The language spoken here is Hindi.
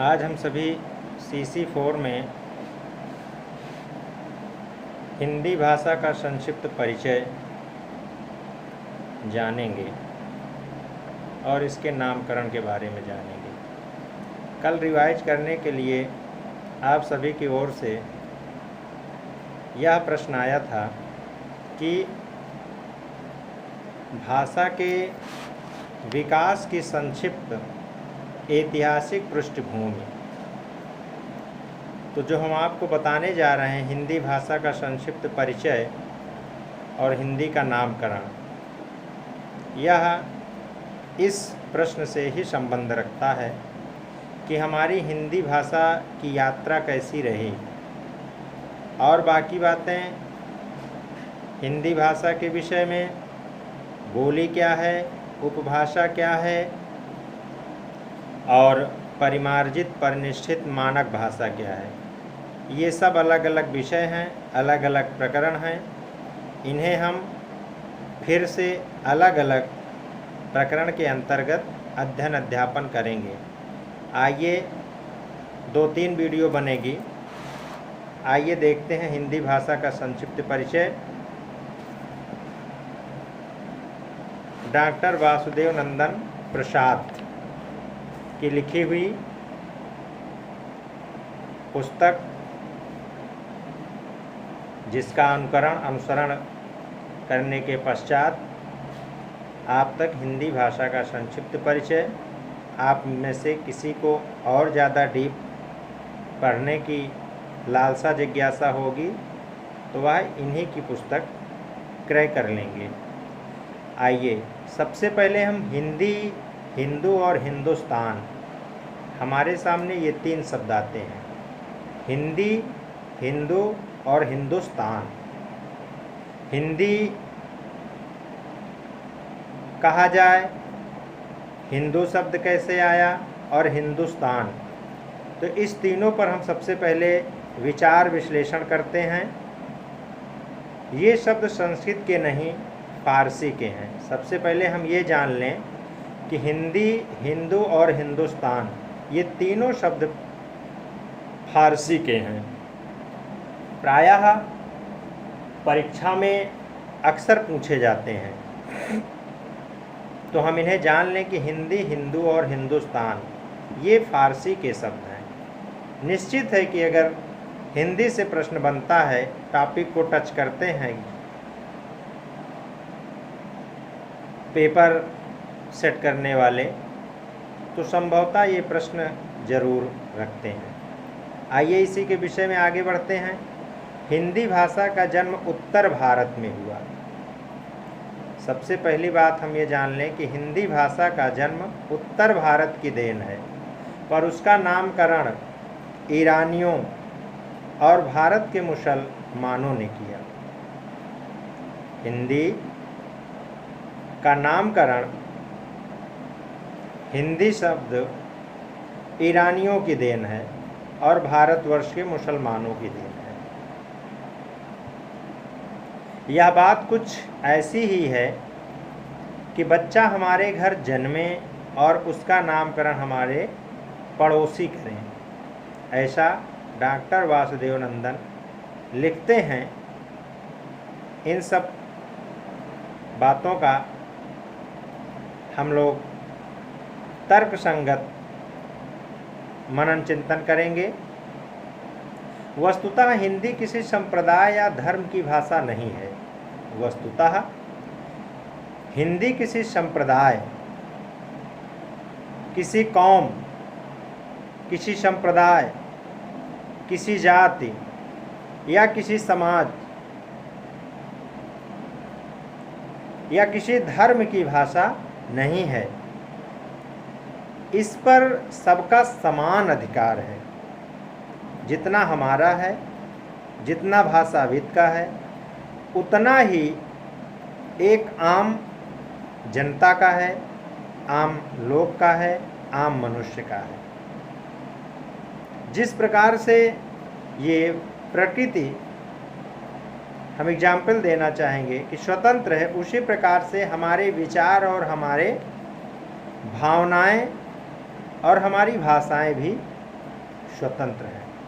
आज हम सभी CC4 में हिंदी भाषा का संक्षिप्त परिचय जानेंगे और इसके नामकरण के बारे में जानेंगे। कल रिवाइज करने के लिए आप सभी की ओर से यह प्रश्न आया था कि भाषा के विकास की संक्षिप्त ऐतिहासिक पृष्ठभूमि। तो जो हम आपको बताने जा रहे हैं, हिंदी भाषा का संक्षिप्त परिचय और हिंदी का नामकरण, यह इस प्रश्न से ही संबंध रखता है कि हमारी हिंदी भाषा की यात्रा कैसी रही और बाकी बातें हिंदी भाषा के विषय में, बोली क्या है, उपभाषा क्या है और परिमार्जित परिनिष्ठित मानक भाषा क्या है, ये सब अलग अलग विषय हैं, अलग अलग प्रकरण हैं। इन्हें हम फिर से अलग अलग प्रकरण के अंतर्गत अध्ययन अध्यापन करेंगे। आइए 2-3 वीडियो बनेगी। आइए देखते हैं हिंदी भाषा का संक्षिप्त परिचय। डॉक्टर वासुदेव नंदन प्रसाद की लिखी हुई पुस्तक, जिसका अनुसरण करने के पश्चात आप तक हिंदी भाषा का संक्षिप्त परिचय, आप में से किसी को और ज़्यादा डीप पढ़ने की लालसा जिज्ञासा होगी तो वह इन्हीं की पुस्तक क्रय कर लेंगे। आइए सबसे पहले हम हिंदी, हिंदू और हिंदुस्तान, हमारे सामने ये 3 शब्द आते हैं, हिंदी, हिंदू और हिंदुस्तान। हिंदी कहा जाए, हिंदू शब्द कैसे आया और हिंदुस्तान, तो इस तीनों पर हम सबसे पहले विचार विश्लेषण करते हैं। ये शब्द संस्कृत के नहीं, फारसी के हैं। सबसे पहले हम ये जान लें कि हिंदी, हिंदू और हिंदुस्तान, ये तीनों शब्द फारसी के हैं। प्रायः परीक्षा में अक्सर पूछे जाते हैं, तो हम इन्हें जान लें कि हिंदी, हिंदू और हिंदुस्तान ये फारसी के शब्द हैं। निश्चित है कि अगर हिंदी से प्रश्न बनता है, टॉपिक को टच करते हैं, पेपर सेट करने वाले, तो संभवतः ये प्रश्न जरूर रखते हैं। आइए इसी के विषय में आगे बढ़ते हैं। हिंदी भाषा का जन्म उत्तर भारत में हुआ। सबसे पहली बात हम ये जान लें कि हिंदी भाषा का जन्म उत्तर भारत की देन है, पर उसका नामकरण ईरानियों और भारत के मुसलमानों ने किया। हिंदी का नामकरण हिंदी शब्द ईरानियों की देन है और भारतवर्ष के मुसलमानों की देन है। यह बात कुछ ऐसी ही है कि बच्चा हमारे घर जन्मे और उसका नामकरण हमारे पड़ोसी करें। ऐसा डॉक्टर वासुदेव नंदन लिखते हैं। इन सब बातों का हम लोग तर्क संगत मनन चिंतन करेंगे। वस्तुतः हिंदी किसी संप्रदाय या धर्म की भाषा नहीं है। वस्तुतः हिंदी किसी संप्रदाय, किसी कौम, किसी संप्रदाय, किसी जाति या किसी समाज या किसी धर्म की भाषा नहीं है। इस पर सबका समान अधिकार है। जितना हमारा है, जितना भाषाविद का है, उतना ही एक आम जनता का है, आम लोग का है, आम मनुष्य का है। जिस प्रकार से ये प्रकृति, हम एग्जाम्पल देना चाहेंगे कि स्वतंत्र है, उसी प्रकार से हमारे विचार और हमारे भावनाएं और हमारी भाषाएं भी स्वतंत्र है।